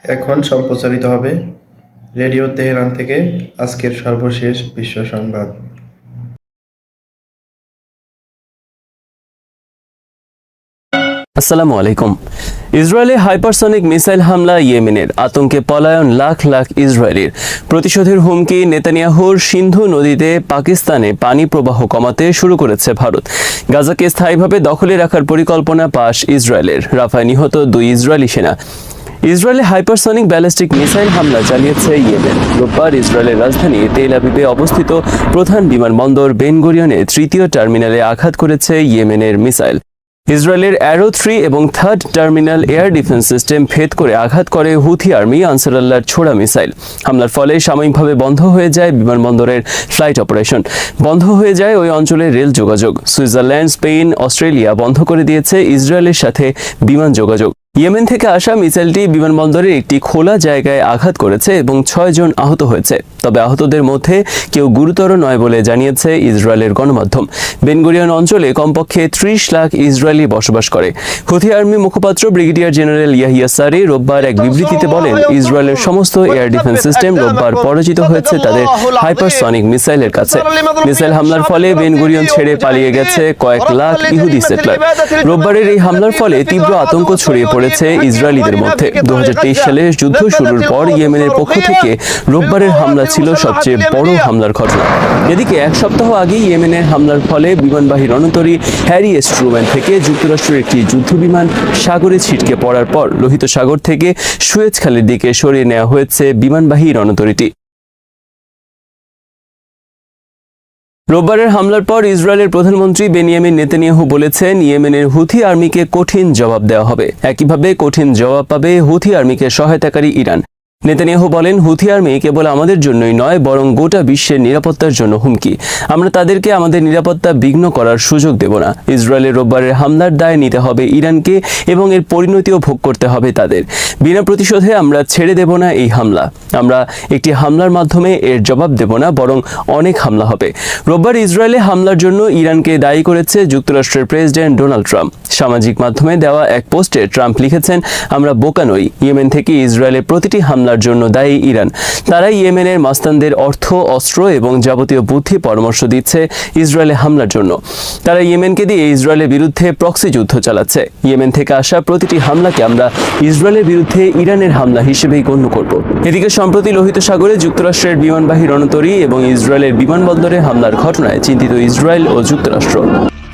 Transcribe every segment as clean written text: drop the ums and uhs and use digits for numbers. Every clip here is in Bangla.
এখন সম্প্রচারিত হবে রেডিও তেহরান থেকে আজকের সর্বশেষ বিশ্ব সংবাদ। আসসালামু আলাইকুম। ইসরায়েলে হাইপারসনিক মিসাইল হামলা, ইয়েমেনের আতঙ্কে পলায়ন লাখ লাখ ইসরায়েলির, প্রতিশোধের হুমকি নেতানিয়াহুর, সিন্ধু নদীতে পাকিস্তানে পানি প্রবাহ কমাতে শুরু করেছে ভারত, গাজাকে স্থায়ীভাবে দখলে রাখার পরিকল্পনা পাশ ইসরায়েলের, রাফায় নিহত 2 ইসরায়েলি সেনা। ইসরায়েলে হাইপারসনিক ব্যালিস্টিক মিসাইল হামলা চালিয়েছে ইয়েমেন। রোববার ইসরায়েলের রাজধানী তেল আবিবে অবস্থিত প্রধান বিমানবন্দর বেন গুরিয়নের 3য় টার্মিনালে আঘাত করেছে ইয়েমেনের মিসাইল। ইসরায়েলের অ্যারো 3 এবং 3rd terminal air defence system ভেদ করে আঘাত করে হুথি আর্মি আনসারুল্লাহর ছোড়া মিসাইল। হামলার ফলে সাময়িকভাবে বন্ধ হয়ে যায় বিমানবন্দরের ফ্লাইট অপারেশন, বন্ধ হয়ে যায় ওই অঞ্চলের রেল যোগাযোগ। সুইজারল্যান্ড, স্পেন, অস্ট্রেলিয়া বন্ধ করে দিয়েছে ইসরায়েলের সাথে বিমান যোগাযোগ। ইয়েমেন থেকে আসা মিসাইলটি বিমানবন্দরের একটি খোলা জায়গায় আঘাত করেছে এবং 6 জন আহত হয়েছে, তবে আহতদের মধ্যে কেউ গুরুতর নয় বলে জানিয়েছে ইসরায়েলের গণমাধ্যম। বেন গুরিয়ন অঞ্চলে কমপক্ষে 30 লাখ ইসরায়েলি বসবাস করে। হুথি আর্মি মুখপাত্র ব্রিগেডিয়ার জেনারেল ইয়াহিয়া সারি রোববার এক বিবৃতিতে বলেন, ইসরায়েলের সমস্ত এয়ার ডিফেন্স সিস্টেম রোববার পরাজিত হয়েছে তাদের হাইপারসনিক মিসাইলের কাছে। মিসাইল হামলার ফলে বেন গুরিয়ন ছেড়ে পালিয়ে গেছে কয়েক লাখ ইহুদি সেটলার। রোববারের এই হামলার ফলে তীব্র আতঙ্ক ছড়িয়ে পড়েছে ইসরায়েলিদের মধ্যে। 2023 সালে যুদ্ধ শুরুর পর ইয়েমেনের পক্ষ থেকে রোববারের হামলা ছিল সবচেয়ে বড় হামলার ঘটনা। এদিকে এক সপ্তাহ আগে ইয়েমেনের হামলার ফলে বিমানবাহী রণতরী হ্যারি এস ট্রুম্যান থেকে যুক্তরাষ্ট্রের একটি যুদ্ধবিমান সাগরে ছিটকে পড়ার পর লোহিত সাগর থেকে সুয়েজ খালের দিকে সরিয়ে নেওয়া হয়েছে বিমানবাহী রণতরীটি। রোববারের হামলার পর ইসরায়েলের প্রধানমন্ত্রী বেনিয়ামিন নেতানিয়াহু বলেছেন, ইয়েমেনের হুথি আর্মিকে কঠিন জবাব দেওয়া হবে। একইভাবে কঠিন জবাব পাবে হুথি আর্মিকে সহায়তাকারী ইরান। নেতানিয়াহু বলেন, হুথি আর্মি কেবল আমাদের জন্যই নয়, বরং গোটা বিশ্বের নিরাপত্তার জন্য হুমকি। আমরা তাদেরকে আমাদের নিরাপত্তা বিঘ্ন করার সুযোগ দেব না। ইসরায়েলের রোববারের হামলার দায় নিতে হবে ইরানকে এবং এর পরিণতিও ভোগ করতে হবে তাদের। বিনা প্রতিশোধে আমরা ছেড়ে দেব না এই হামলা। আমরা একটি হামলার মাধ্যমে এর জবাব দেব না, বরং অনেক হামলা হবে। রোববার ইসরায়েলে হামলার জন্য ইরানকে দায়ী করেছে যুক্তরাষ্ট্রের প্রেসিডেন্ট ডোনাল্ড ট্রাম্প। সামাজিক মাধ্যমে দেওয়া এক পোস্টে ট্রাম্প লিখেছেন, আমরা বোকা নই। ইয়েমেন থেকে ইসরায়েলের প্রতিটি হামলার জন্য দায়ী ইরান। তারা ইয়েমেনের মাস্তানদের অর্থ, অস্ত্র এবং যাবতীয় বুদ্ধি পরামর্শ দিচ্ছে ইসরায়েলে হামলার জন্য। তারা ইয়েমেনকে দিয়ে ইসরায়েলের বিরুদ্ধে প্রক্সি যুদ্ধ চালাচ্ছে। ইয়েমেন থেকে আসা প্রতিটি হামলাকে আমরা ইসরায়েলের বিরুদ্ধে ইরানের হামলা হিসেবেই গণ্য করব। এদিকে সম্প্রতি লোহিত সাগরে যুক্তরাষ্ট্রের বিমানবাহী রণতরী এবং ইসরায়েলের বিমানবন্দরে হামলার ঘটনায় চিন্তিত ইসরায়েল ও যুক্তরাষ্ট্র।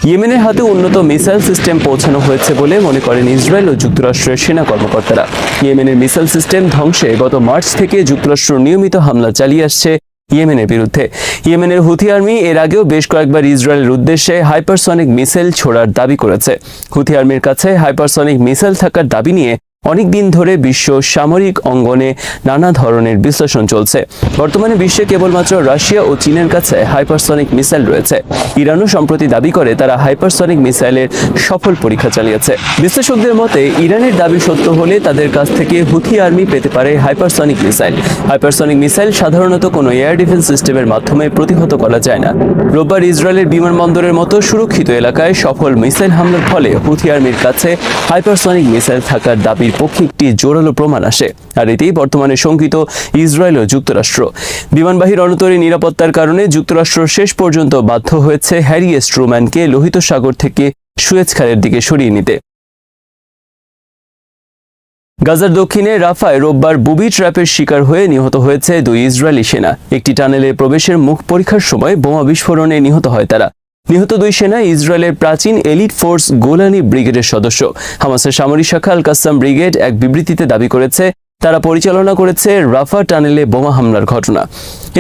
ইয়েমেনের হাতে উন্নত মিসাইল সিস্টেম পৌঁছানো হয়েছে বলে মনে করেন ইসরায়েল ও যুক্তরাষ্ট্রের সেনা কর্মকর্তারা। ইয়েমেনের মিসাইল সিস্টেম ধ্বংসে গত মার্চ থেকে যুক্তরাষ্ট্র নিয়মিত হামলা চালিয়ে আসছে ইয়েমেনের বিরুদ্ধে। ইয়েমেনের হুথি আর্মি এর আগেও বেশ কয়েকবার ইসরায়েলের উদ্দেশ্যে হাইপারসনিক মিসাইল ছোড়ার দাবি করেছে। হুথি আর্মির কাছে হাইপারসনিক মিসাইল থাকার দাবি নিয়ে অনেক দিন ধরে বিশ্ব সামরিক অঙ্গনে নানা ধরনের বিশ্লেষণ চলছে। বর্তমানে বিশ্বে কেবলমাত্র রাশিয়া ও চীনের কাছে হাইপারসনিক মিসাইল রয়েছে। ইরানও সম্প্রতি দাবি করে তারা হাইপারসনিক মিসাইলের সফল পরীক্ষা চালিয়েছে। বিশ্লেষকদের মতে, ইরানের দাবি সত্য হলে তাদের কাছ থেকে হুথি আর্মি পেতে পারে হাইপারসনিক মিসাইল। হাইপারসনিক মিসাইল সাধারণত কোনো এয়ার ডিফেন্স সিস্টেমের মাধ্যমে প্রতিহত করা যায় না। রোববার ইসরায়েলের বিমানবন্দরের মতো সুরক্ষিত এলাকায় সফল মিসাইল হামলার ফলে হুথি আর্মির কাছে হাইপারসনিক মিসাইল থাকার দাবির পক্ষে একটি জোরালো প্রমাণ আসে। আর এতেই বর্তমানে শঙ্কিত ইসরায়েল ও যুক্তরাষ্ট্র। বিমানবাহী রণতরী নিরাপত্তার কারণে যুক্তরাষ্ট্র শেষ পর্যন্ত বাধ্য হয়েছে হ্যারি এস ট্রুম্যানকে লোহিত সাগর থেকে সুয়েজ খালের দিকে সরিয়ে নিতে। গাজার দক্ষিণে রাফায় রোববার বুবি ট্র্যাপের শিকার হয়ে নিহত হয়েছে 2 ইসরায়েলি সেনা। একটি টানেলে প্রবেশের মুখ পরীক্ষার সময় বোমা বিস্ফোরণে নিহত হয় তারা। নিহত 2 সেনা ইসরায়েলের প্রাচীন এলিট ফোর্স গোলানি ব্রিগেডের সদস্য। হামাসের সামরিক শাখা আল কাসাম ব্রিগেড এক বিবৃতিতে দাবি করেছে, তারা পরিচালনা করেছে রাফা টানেলে বোমা হামলার ঘটনা।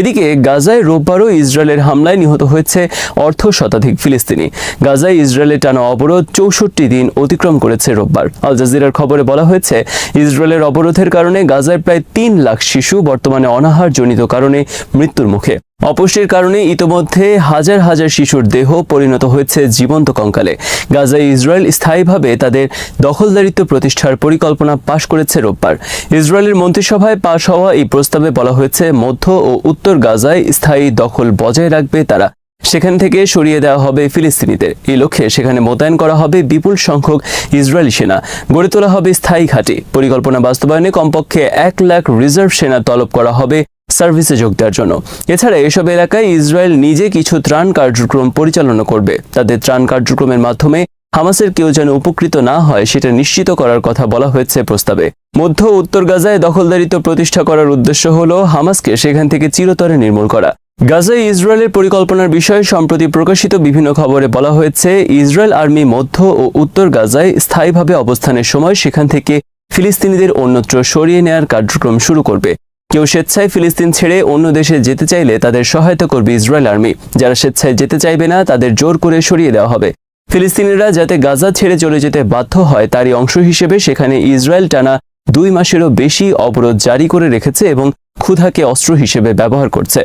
এদিকে গাজায় রোববারও ইসরায়েলের হামলায় নিহত হয়েছে অর্ধশতাধিক ফিলিস্তিনি। গাজায় ইসরায়েলের টানা অবরোধ 64 দিন অতিক্রম করেছে রোববার। আল জাজিরার খবরে বলা হয়েছে, ইসরায়েলের অবরোধের কারণে গাজায় প্রায় 3 লাখ শিশু বর্তমানে অনাহারজনিত কারণে মৃত্যুর মুখে। অপুষ্টির কারণে ইতোমধ্যে হাজার হাজার শিশুর দেহ পরিণত হয়েছে জীবন্ত কঙ্কালে। গাজায় ইসরায়েল স্থায়ীভাবে তাদের দখলদারিত্ব প্রতিষ্ঠার পরিকল্পনা পাশ করেছে রোববার। ইসরায়েলের মন্ত্রিসভায় পাশ হওয়া এই প্রস্তাবে বলা হয়েছে, মধ্য ও উত্তর গাজায় স্থায়ী দখল বজায় রাখবে তারা। সেখান থেকে সরিয়ে দেওয়া হবে ফিলিস্তিনিদের। এই লক্ষ্যে সেখানে মোতায়েন করা হবে বিপুল সংখ্যক ইসরায়েলি সেনা, গড়ে তোলা হবে স্থায়ী ঘাঁটি। পরিকল্পনা বাস্তবায়নে কমপক্ষে 1 লাখ রিজার্ভ সেনা তলব করা হবে সার্ভিসে যোগ দেওয়ার জন্য। এছাড়া এসব এলাকায় ইসরায়েল নিজে কিছু ত্রাণ কার্যক্রম পরিচালনা করবে। তাদের ত্রাণ কার্যক্রমের মাধ্যমে হামাসের কেউ যেন উপকৃত না হয় সেটা নিশ্চিত করার কথা বলা হয়েছে প্রস্তাবে। মধ্য ও উত্তর গাজায় দখলদারিত্ব প্রতিষ্ঠা করার উদ্দেশ্য হল হামাসকে সেখান থেকে চিরতরে নির্মূল করা। গাজায় ইসরায়েলের পরিকল্পনার বিষয়ে সম্প্রতি প্রকাশিত বিভিন্ন খবরে বলা হয়েছে, ইসরায়েল আর্মি মধ্য ও উত্তর গাজায় স্থায়ীভাবে অবস্থানের সময় সেখান থেকে ফিলিস্তিনিদের অন্যত্র সরিয়ে নেওয়ার কার্যক্রম শুরু করবে। কেউ স্বেচ্ছায় ফিলিস্তিন ছেড়ে অন্য দেশে যেতে চাইলে তাদের সহায়তা করবে ইসরায়েল আর্মি। যারা স্বেচ্ছায় যেতে চাইবে না তাদের জোর করে সরিয়ে দেওয়া হবে। ফিলিস্তিনিরা যাতে গাজা ছেড়ে চলে যেতে বাধ্য হয় তারই অংশ হিসেবে সেখানে ইসরায়েল টানা 2 মাসেরও বেশি অবরোধ জারি করে রেখেছে এবং ক্ষুধাকে অস্ত্র হিসেবে ব্যবহার করছে।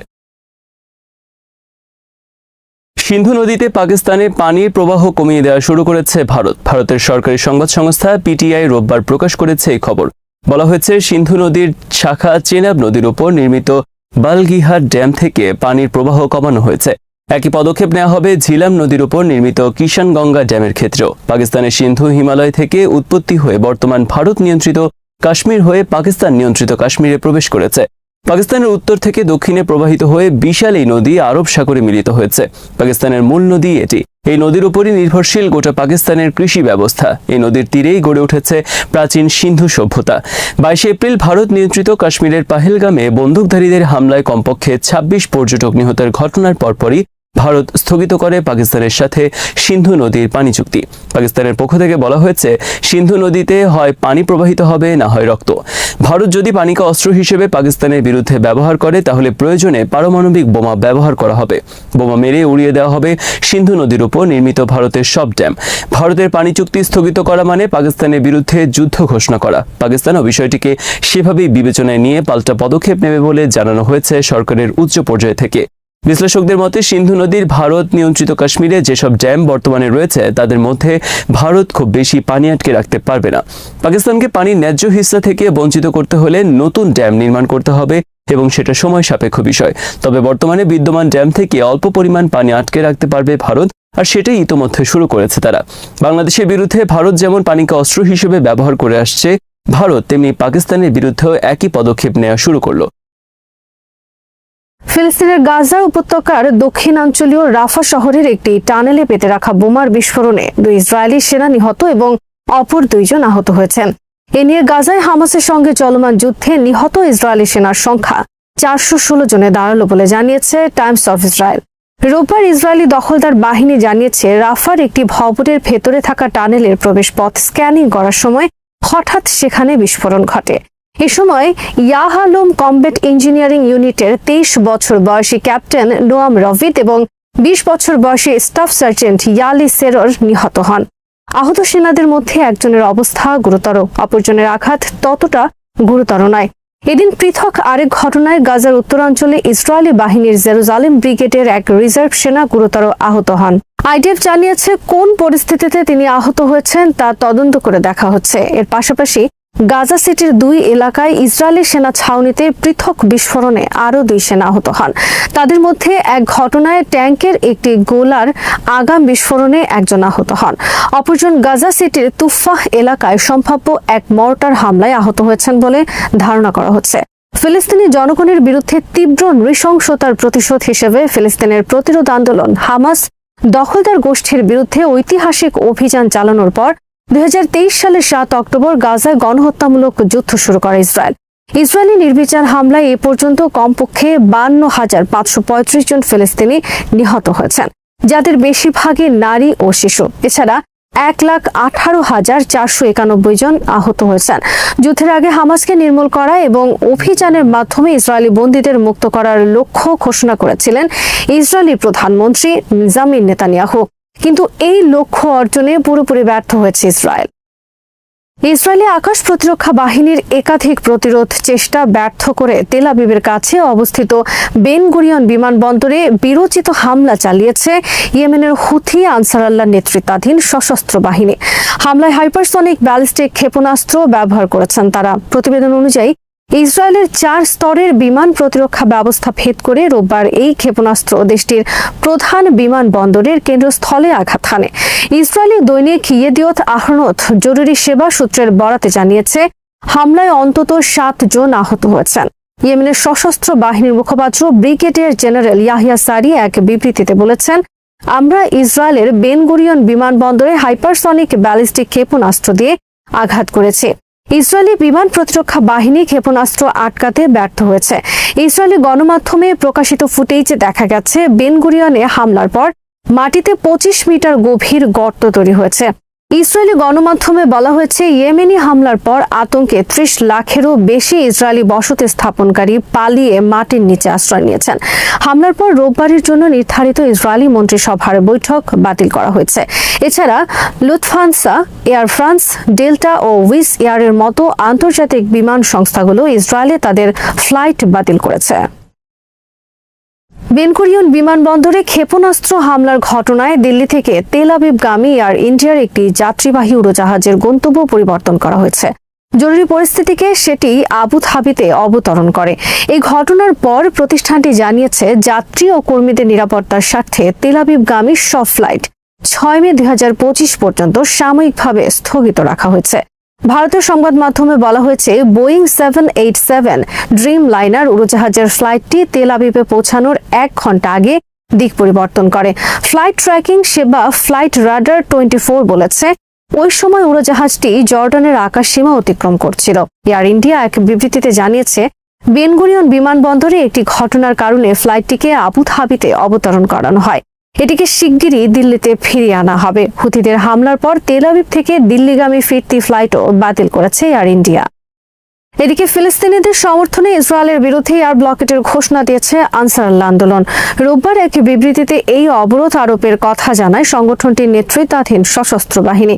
সিন্ধু নদীতে পাকিস্তানে পানির প্রবাহ কমিয়ে দেওয়া শুরু করেছে ভারত। ভারতের সরকারি সংবাদ সংস্থা পিটিআই রোববার প্রকাশ করেছে এই খবর। বলা হয়েছে, সিন্ধু নদীর শাখা চেনাব নদীর উপর নির্মিত বালগিহার ড্যাম থেকে পানির প্রবাহ কমানো হয়েছে। একই পদক্ষেপ নেওয়া হবে ঝিলাম নদীর উপর নির্মিত কিষানগঙ্গা ড্যামের ক্ষেত্রেও। পাকিস্তানের সিন্ধু হিমালয় থেকে উৎপত্তি হয়ে বর্তমান ভারত নিয়ন্ত্রিত কাশ্মীর হয়ে পাকিস্তান নিয়ন্ত্রিত কাশ্মীরে প্রবেশ করেছে। পাকিস্তানের উত্তর থেকে দক্ষিণে প্রবাহিত হয়ে বিশাল এই নদী আরব সাগরে মিলিত হয়েছে। পাকিস্তানের মূল নদী এটি। এই নদীর উপরই নির্ভরশীল গোটা পাকিস্তানের কৃষি ব্যবস্থা। এই নদীর তীরেই গড়ে উঠেছে প্রাচীন সিন্ধু সভ্যতা। 22 এপ্রিল ভারত নিয়ন্ত্রিত কাশ্মীরের পাহেলগামে বন্দুকধারীদের হামলায় কমপক্ষে 26 পর্যটক নিহতের ঘটনার পরপরই ভারত স্থগিত করে পাকিস্তানের সাথে সিন্ধু নদীর পানি চুক্তি। পাকিস্তানের পক্ষ থেকে বলা হয়েছে, সিন্ধু নদীতে হয় পানি প্রবাহিত হবে না হয় রক্ত। ভারত যদি পানিকে অস্ত্র হিসেবে পাকিস্তানের বিরুদ্ধে ব্যবহার করে তাহলে প্রয়োজনে পারমাণবিক বোমা ব্যবহার করা হবে। বোমা মেরে উড়িয়ে দেওয়া হবে সিন্ধু নদীর উপর নির্মিত ভারতের সব ড্যাম। ভারতের পানি চুক্তি স্থগিত করা মানে পাকিস্তানের বিরুদ্ধে যুদ্ধ ঘোষণা করা। পাকিস্তানও বিষয়টিকে সেভাবেই বিবেচনায় নিয়ে পাল্টা পদক্ষেপ নেবে বলে জানানো হয়েছে সরকারের উচ্চ পর্যায় থেকে। বিশ্লেষকদের মতে, সিন্ধু নদীর ভারত নিয়ন্ত্রিত কাশ্মীরে যেসব ড্যাম বর্তমানে রয়েছে তাদের মধ্যে ভারত খুব বেশি পানি আটকে রাখতে পারবে না। পাকিস্তানকে পানির ন্যায্য হিস্সা থেকে বঞ্চিত করতে হলে নতুন ড্যাম নির্মাণ করতে হবে এবং সেটা সময় সাপেক্ষ বিষয়। তবে বর্তমানে বিদ্যমান ড্যাম থেকে অল্প পরিমাণ পানি আটকে রাখতে পারবে ভারত, আর সেটাই ইতোমধ্যে শুরু করেছে তারা। বাংলাদেশের বিরুদ্ধে ভারত যেমন পানিকে অস্ত্র হিসেবে ব্যবহার করে আসছে, ভারত তেমনি পাকিস্তানের বিরুদ্ধেও একই পদক্ষেপ নেওয়া শুরু করলো। ফিলিস্তিনের গাজা উপত্যকার দক্ষিণাঞ্চলীয় রাফা শহরের একটি টানেলে পেতে রাখা বোমার বিস্ফোরণে 2 ইসরায়েলি সেনা নিহত এবং অপর 2 জন আহত হয়েছেন। এ নিয়ে গাজায় হামাসের সঙ্গে চলমান যুদ্ধে নিহত ইসরায়েলি সেনার সংখ্যা 416 জনে দাঁড়ালো বলে জানিয়েছে টাইমস অফ ইসরায়েল। রোববার ইসরায়েলি দখলদার বাহিনী জানিয়েছে, রাফার একটি ভবনের ভেতরে থাকা টানেলের প্রবেশপথ স্ক্যানিং করার সময় হঠাৎ সেখানে বিস্ফোরণ ঘটে। এ সময় ইয়াহালুম কমব্যাট ইঞ্জিনিয়ারিং ইউনিটের 23 বছর বয়সী ক্যাপ্টেন নোয়াম রভিত এবং 20 বছর বয়সী স্টাফ সার্জেন্ট ইয়ালি সেরর নিহত হন। আহত সেনাদের মধ্যে একজনের অবস্থা গুরুতর, অপরজনের আঘাত ততটা গুরুতর নয়। এদিন পৃথক আরেক ঘটনায় গাজার উত্তরাঞ্চলে ইসরায়েলি বাহিনীর জেরুজালেম ব্রিগেডের এক রিজার্ভ সেনা গুরুতর আহত হন। আইডিএফ জানিয়েছে, কোন পরিস্থিতিতে তিনি আহত হয়েছেন তা তদন্ত করে দেখা হচ্ছে। এর পাশাপাশি গাজা সিটির 2 এলাকায় ইসরায়েলি সেনা ছাউনিতে পৃথক বিস্ফোরণে আরও 2 সেনা আহত হন। তাদের মধ্যে এক ঘটনায় ট্যাঙ্কের একটি গোলার আগাম বিস্ফোরণে একজন আহত হন। অপরজন গাজা সিটির তুফাহ এলাকায় সম্ভাব্য এক মর্টার হামলায় আহত হয়েছেন বলে ধারণা করা হচ্ছে। ফিলিস্তিনি জনগণের বিরুদ্ধে তীব্র নৃশংসতার প্রতিশোধ হিসেবে ফিলিস্তিনের প্রতিরোধ আন্দোলন হামাস দখলদার গোষ্ঠীর বিরুদ্ধে ঐতিহাসিক অভিযান চালানোর পর 2023 সালের 7 অক্টোবর গাজায় গণহত্যামূলক যুদ্ধ শুরু করে ইসরায়েল। ইসরায়েলি নির্বিচার হামলায় এ পর্যন্ত কমপক্ষে 52,535 জন ফিলিস্তিনি নিহত হয়েছেন, যাদের বেশিরভাগই নারী ও শিশু। এছাড়া 1,18,491 জন আহত হয়েছেন। যুদ্ধের আগে হামাসকে নির্মূল করা এবং অভিযানের মাধ্যমে ইসরায়েলি বন্দীদের মুক্ত করার লক্ষ্য ঘোষণা করেছিলেন ইসরায়েলি প্রধানমন্ত্রী বেঞ্জামিন নেতানিয়াহু। কিন্তু এই লক্ষ্য অর্জনে পুরোপুরি ব্যর্থ হয়েছে ইসরায়েল। ইসরায়েলি আকাশ প্রতিরক্ষা বাহিনীর একাধিক প্রতিরোধ চেষ্টা ব্যর্থ করে তেল আবিবের কাছে অবস্থিত বেন গুরিয়ন বিমানবন্দরে বীরোচিত হামলা চালিয়েছে ইয়েমেনের হুথি আনসারাল্লাহ নেতৃত্বাধীন সশস্ত্র বাহিনী। হামলায় হাইপারসনিক ব্যালিস্টিক ক্ষেপণাস্ত্র ব্যবহার করেছেন তারা। প্রতিবেদন অনুযায়ী ইসরায়েলের 4 স্তরের বিমান প্রতিরক্ষা ব্যবস্থা ভেদ করে রোববার এই ক্ষেপণাস্ত্র দেশটির প্রধান বিমানবন্দরের কেন্দ্রস্থলে আঘাত হানে। ইসরায়েলি দৈনিক ইয়েদিওত আহরনোত জরুরি সেবা সূত্রের বরাতে জানিয়েছে, হামলায় অন্তত 7 জন আহত হয়েছেন। ইয়েমেনের সশস্ত্র বাহিনীর মুখপাত্র ব্রিগেডিয়ার জেনারেল ইয়াহিয়া সারি এক বিবৃতিতে বলেছেন, আমরা ইসরায়েলের বেন গুরিয়ন বিমানবন্দরে হাইপারসনিক ব্যালিস্টিক ক্ষেপণাস্ত্র দিয়ে আঘাত করেছি। ইসরায়েলি বিমান প্রতিরক্ষা বাহিনী ক্ষেপণাস্ত্র আটকাতে ব্যর্থ হয়েছে। ইসরায়েলি গণমাধ্যমে প্রকাশিত ফুটেজে দেখা গেছে, বেন গুরিয়নে হামলার পর মাটিতে 25 মিটার গভীর গর্ত তৈরি হয়েছে। ইসরায়েলি গণমাধ্যমে বলা হয়েছে, ইয়েমেনি হামলার পর আতঙ্কে 30 লাখেরও বেশি ইসরায়েলি বসতি স্থাপনকারী পালিয়ে মাটির নিচে আশ্রয় নিয়েছেন। হামলার পর রোববারের জন্য নির্ধারিত ইসরায়েলি মন্ত্রিসভার বৈঠক বাতিল করা হয়েছে। এছাড়া লুফথানসা, এয়ার ফ্রান্স, ডেল্টা ও উইস এয়ারের মতো আন্তর্জাতিক বিমান সংস্থাগুলো ইসরায়েলে তাদের ফ্লাইট বাতিল করেছে। বেন গুরিয়ন বিমানবন্দরে ক্ষেপণাস্ত্র হামলার ঘটনায় দিল্লি থেকে তেল আবিবগামী এয়ার ইন্ডিয়ার একটি যাত্রীবাহী উড়োজাহাজের গন্তব্য পরিবর্তন করা হয়েছে। জরুরি পরিস্থিতিকে সেটি আবু ধাবিতে অবতরণ করে। এই ঘটনার পর প্রতিষ্ঠানটি জানিয়েছে, যাত্রী ও কর্মীদের নিরাপত্তার স্বার্থে তেল আবিবগামী সব ফ্লাইট 6 মে 2025 পর্যন্ত সাময়িকভাবে স্থগিত রাখা হয়েছে। ভারতীয় সংবাদ মাধ্যমে বলা হয়েছে, বোয়িং 787 ড্রিম লাইনার উড়োজাহাজের ফ্লাইটটি তেল আবিবে পৌঁছানোর 1 ঘন্টা আগে দিক পরিবর্তন করে। ফ্লাইট ট্র্যাকিং সেবা ফ্লাইট রাডার 24 বলেছে, ওই সময় উড়োজাহাজটি জর্ডানের আকাশসীমা অতিক্রম করছিল। এয়ার ইন্ডিয়া এক বিবৃতিতে জানিয়েছে, বেন গুরিয়ন বিমানবন্দরে একটি ঘটনার কারণে ফ্লাইটটিকে আবু ধাবিতে অবতরণ করানো হয়। এটিকে শিগগিরই দিল্লিতে ফিরিয়ে আনা হবে। হুথিদের হামলার পর তেল আবিব থেকে দিল্লিগামী ফিরতি ফ্লাইটও বাতিল করেছে এয়ার ইন্ডিয়া। এদিকে ফিলিস্তিনিদের সমর্থনে ইসরায়েলের বিরুদ্ধে এয়ার ব্লকেটের ঘোষণা দিয়েছে আনসারুল্লাহ আন্দোলন। রোববার এক বিবৃতিতে এই অবরোধ আরোপের কথা জানায় সংগঠনটির নেতৃত্বাধীন সশস্ত্র বাহিনী।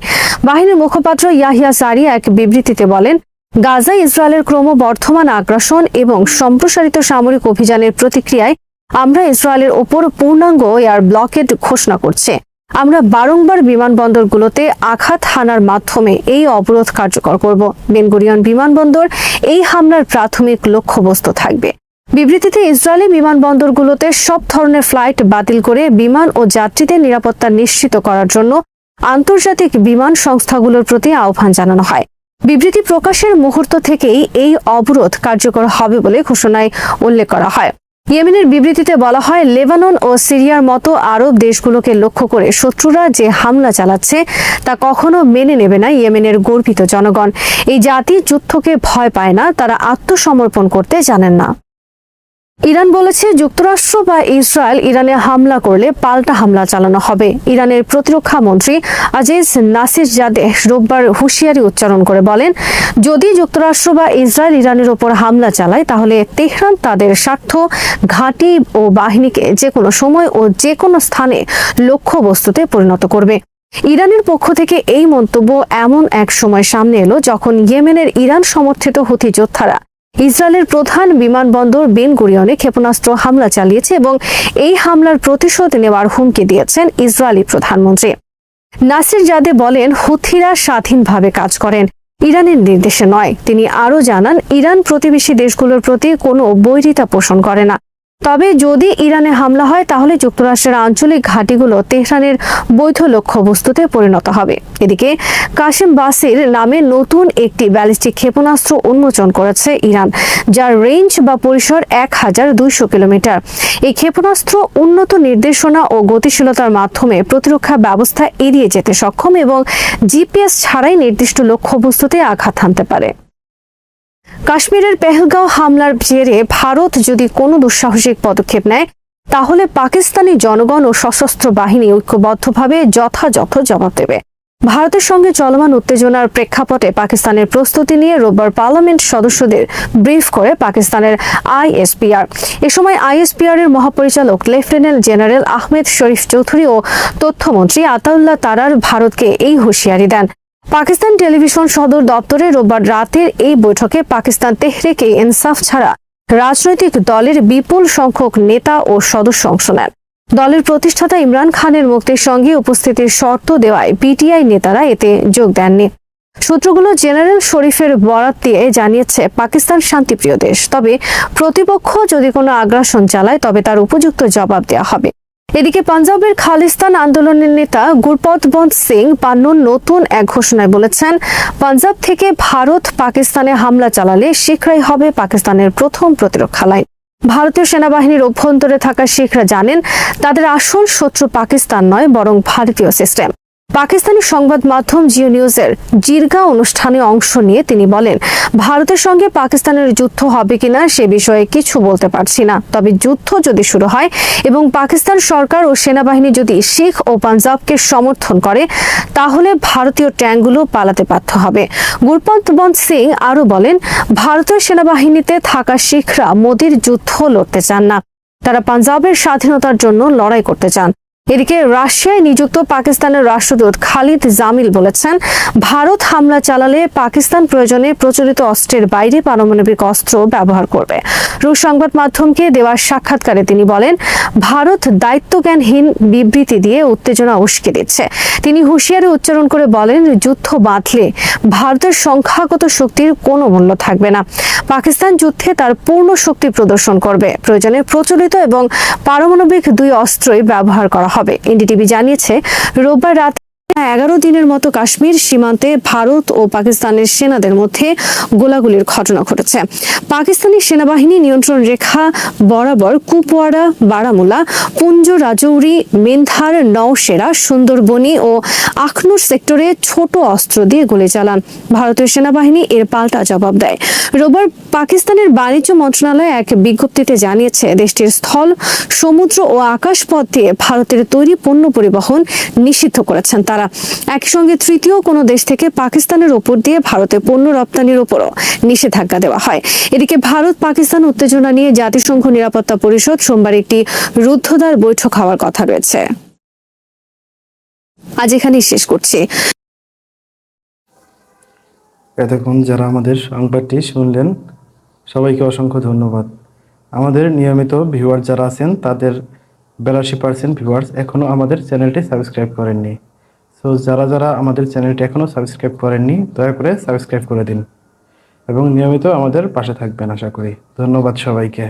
বাহিনীর মুখপাত্র ইয়াহিয়া সারি এক বিবৃতিতে বলেন, গাজায় ইসরায়েলের ক্রমবর্ধমান আগ্রাসন এবং সম্প্রসারিত সামরিক অভিযানের প্রতিক্রিয়ায় আমরা ইসরায়েলের ওপর পূর্ণাঙ্গ এয়ার ব্লকেড ঘোষণা করছি। আমরা বারংবার বিমানবন্দরগুলোতে আঘাত হানার মাধ্যমে এই অবরোধ কার্যকর করব। বেন গুরিয়ন বিমানবন্দর এই হামলার প্রাথমিক লক্ষ্যবস্তু থাকবে। বিবৃতিতে ইসরায়েলি বিমানবন্দরগুলোতে সব ধরনের ফ্লাইট বাতিল করে বিমান ও যাত্রীদের নিরাপত্তা নিশ্চিত করার জন্য আন্তর্জাতিক বিমান সংস্থাগুলোর প্রতি আহ্বান জানানো হয়। বিবৃতি প্রকাশের মুহূর্ত থেকেই এই অবরোধ কার্যকর হবে বলে ঘোষণায় উল্লেখ করা হয়। ইয়েমেনের বিবৃতিতে বলা হয়, লেবানন ও সিরিয়ার মতো আরব দেশগুলোকে লক্ষ্য করে শত্রুরা যে হামলা চালাচ্ছে তা কখনো মেনে নেবে না ইয়েমেনের গর্বিত জনগণ। এই জাতি যুদ্ধকে ভয় পায় না, তারা আত্মসমর্পণ করতে জানেন না। ইরান বলেছে, যুক্তরাষ্ট্র বা ইসরায়েল ইরানে হামলা করলে পাল্টা হামলা চালানো হবে। ইরানের প্রতিরক্ষা মন্ত্রী আজিজ নাসিরজাদেহ রোববার হুঁশিয়ারি উচ্চারণ করে বলেন, যদি যুক্তরাষ্ট্র বা ইসরায়েল ইরানের ওপর হামলা চালায় তাহলে তেহরান তাদের স্বার্থ, ঘাঁটি ও বাহিনীকে যে কোনো সময় ও যে কোনো স্থানে লক্ষ্যবস্তুতে পরিণত করবে। ইরানের পক্ষ থেকে এই মন্তব্য এমন এক সময় সামনে এলো যখন ইয়েমেনের ইরান সমর্থিত হুথি যোদ্ধারা ইসরায়েলের প্রধান বিমানবন্দর বেন গুরিয়নে ক্ষেপণাস্ত্র হামলা চালিয়েছে এবং এই হামলার প্রতিশোধ নেওয়ার হুমকি দিয়েছেন ইসরায়েলি প্রধানমন্ত্রী। নাসিরজাদে বলেন, হুথিরা স্বাধীনভাবে কাজ করেন, ইরানের নির্দেশে নয়। তিনি আরও জানান, ইরান প্রতিবেশী দেশগুলোর প্রতি কোনো বৈরিতা পোষণ করে না। তবে যদি ইরানে হামলা হয় তাহলে যুক্তরাষ্ট্রের আঞ্চলিক ঘাঁটিগুলো তেহরানের বৈধ লক্ষ্যবস্তুতে পরিণত হবে। এদিকে কাশেম বাসির নামে নতুন একটি ব্যালিস্টিক ক্ষেপণাস্ত্র উন্মোচন করেছে ইরান, যার রেঞ্জ বা পরিসর 1200 কিলোমিটার। এই ক্ষেপণাস্ত্র উন্নত নির্দেশনা ও গতিশীলতার মাধ্যমে প্রতিরক্ষা ব্যবস্থা এড়িয়ে যেতে সক্ষম এবং জিপিএস ছাড়াই নির্দিষ্ট লক্ষ্যবস্তুতে আঘাত হানতে পারে। কাশ্মীরের পেহেলগাঁও হামলার জেরে ভারত যদি কোনো দুঃসাহসিক পদক্ষেপ নেয় তাহলে পাকিস্তানি জনগণ ও সশস্ত্র বাহিনী ঐক্যবদ্ধভাবে যথাযথ জবাব দেবে। ভারতের সঙ্গে চলমান উত্তেজনার প্রেক্ষাপটে পাকিস্তানের প্রস্তুতি নিয়ে রোববার পার্লামেন্ট সদস্যদের ব্রিফ করে পাকিস্তানের আইএসপিআর। এ সময় আইএসপিআর এর মহাপরিচালক লেফটেন্যান্ট জেনারেল আহমেদ শরীফ চৌধুরী ও তথ্যমন্ত্রী আতাউল্লাহ তারার ভারতকে এই হুঁশিয়ারি দেন। পাকিস্তান টেলিভিশন সদর দপ্তরে রোববার রাতের এই বৈঠকে পাকিস্তান তেহরিকে ইনসাফ ছাড়া রাজনৈতিক দলের বিপুল সংখ্যক নেতা ও সদস্য অংশ নেন। দলের প্রতিষ্ঠাতা ইমরান খানের মুক্তির সঙ্গে উপস্থিতির শর্ত দেওয়ায় পিটিআই নেতারা এতে যোগ দেননি। সূত্রগুলো জেনারেল শরীফের বরাত দিয়ে জানিয়েছে পাকিস্তান শান্তিপ্রিয় দেশ, তবে প্রতিপক্ষ যদি কোনো আগ্রাসন চালায় তবে তার উপযুক্ত জবাব দেওয়া হবে। এদিকে পাঞ্জাবের খালিস্তান আন্দোলনের নেতা গুরপতবন্ত সিং পান্নুন নতুন এক ঘোষণায় বলেছেন, পাঞ্জাব থেকে ভারত পাকিস্তানে হামলা চালালে শীঘ্রই হবে পাকিস্তানের প্রথম প্রতিরক্ষা লাইন। ভারতীয় সেনাবাহিনীর অভ্যন্তরে থাকা শিখরা জানেন তাদের আসল শত্রু পাকিস্তান নয়, বরং ভারতীয় সিস্টেম। পাকিস্তানি সংবাদ মাধ্যম জিও নিউজের জিরগা অনুষ্ঠানে অংশ নিয়ে তিনি বলেন, ভারতের সঙ্গে পাকিস্তানের যুদ্ধ হবে কিনা সে বিষয়ে কিছু বলতে পারছি না, তবে যুদ্ধ যদি শুরু হয় এবং পাকিস্তান সরকার ও সেনাবাহিনী যদি শিখ ও পাঞ্জাবকে সমর্থন করে তাহলে ভারতীয় ট্যাঙ্কগুলো পালাতে বাধ্য হবে। গুরপতবন্ত সিং আরও বলেন, ভারতীয় সেনাবাহিনীতে থাকা শিখরা মোদির যুদ্ধ লড়তে চান না, তারা পাঞ্জাবের স্বাধীনতার জন্য লড়াই করতে চান। এদিকে রাশিয়ায় নিযুক্ত পাকিস্তানের রাষ্ট্রদূত খালিদ জামিল বলেছেন, ভারত হামলা চালালে পাকিস্তান প্রয়োজনে প্রচলিত অস্ত্রের বাইরে পারমাণবিক অস্ত্র ব্যবহার করবে। রুশ সংবাদ মাধ্যমকে দেওয়া সাক্ষাৎকারে তিনি বলেন, ভারত দায়িত্বজ্ঞানহীন বিবৃতি দিয়ে উত্তেজনা উস্কে দিচ্ছে। তিনি হুঁশিয়ারি উচ্চারণ করে বলেন, যুদ্ধ বাঁধলে ভারতের সংখ্যাগত শক্তির কোনো মূল্য থাকবে না। পাকিস্তান যুদ্ধে তার পূর্ণ শক্তি প্রদর্শন করবে, প্রয়োজনে প্রচলিত এবং পারমাণবিক দুই অস্ত্রই ব্যবহার করা হবে। এনডিটিভি জানিয়েছে, রোববার রাত 11 দিনের মতো কাশ্মীর সীমান্তে ভারত ও পাকিস্তানের সেনাদের মধ্যে গোলাগুলির ঘটনা ঘটেছে। পাকিস্তানি সেনাবাহিনী নিয়ন্ত্রণ রেখা বরাবর কুপওয়াড়া, বারামুলা, পুঞ্জ, রাজৌরি, মেন্ধার, নওশেরা, সুন্দরবনি ও আখনুর সেক্টরে ছোট অস্ত্র দিয়ে গুলি চালান। ভারতীয় সেনাবাহিনী এর পাল্টা জবাব দেয়। রোববার পাকিস্তানের বাণিজ্য মন্ত্রণালয় এক বিজ্ঞপ্তিতে জানিয়েছে, দেশটির স্থল, সমুদ্র ও আকাশপথ দিয়ে ভারতের তৈরি পণ্য পরিবহন নিষিদ্ধ করেছেন তারা। একই সঙ্গে তৃতীয় কোনো দেশ থেকে পাকিস্তানের ওপর দিয়ে ভারতে পণ্য রপ্তানির ওপরও নিষেধাজ্ঞা দেওয়া হয়। এদিকে ভারত পাকিস্তান উত্তেজনা নিয়ে জাতিসংঘ নিরাপত্তা পরিষদ সোমবার একটি রুদ্ধদ্বার বৈঠক হওয়ার কথা রয়েছে। আজ এখানেই শেষ করছি। এতক্ষণ যারা আমাদের সংবাদটি শুনলেন সবাইকে অসংখ্য ধন্যবাদ। আমাদের নিয়মিত ভিউয়ার যারা আছেন তাদের 82% ভিউয়ার্স এখনও আমাদের চ্যানেলটি সাবস্ক্রাইব করেননি। সো যারা আমাদের চ্যানেলটি এখনও সাবস্ক্রাইব করেননি দয়া করে সাবস্ক্রাইব করে দিন এবং নিয়মিত আমাদের পাশে থাকবেন আশা করি। ধন্যবাদ সবাইকে।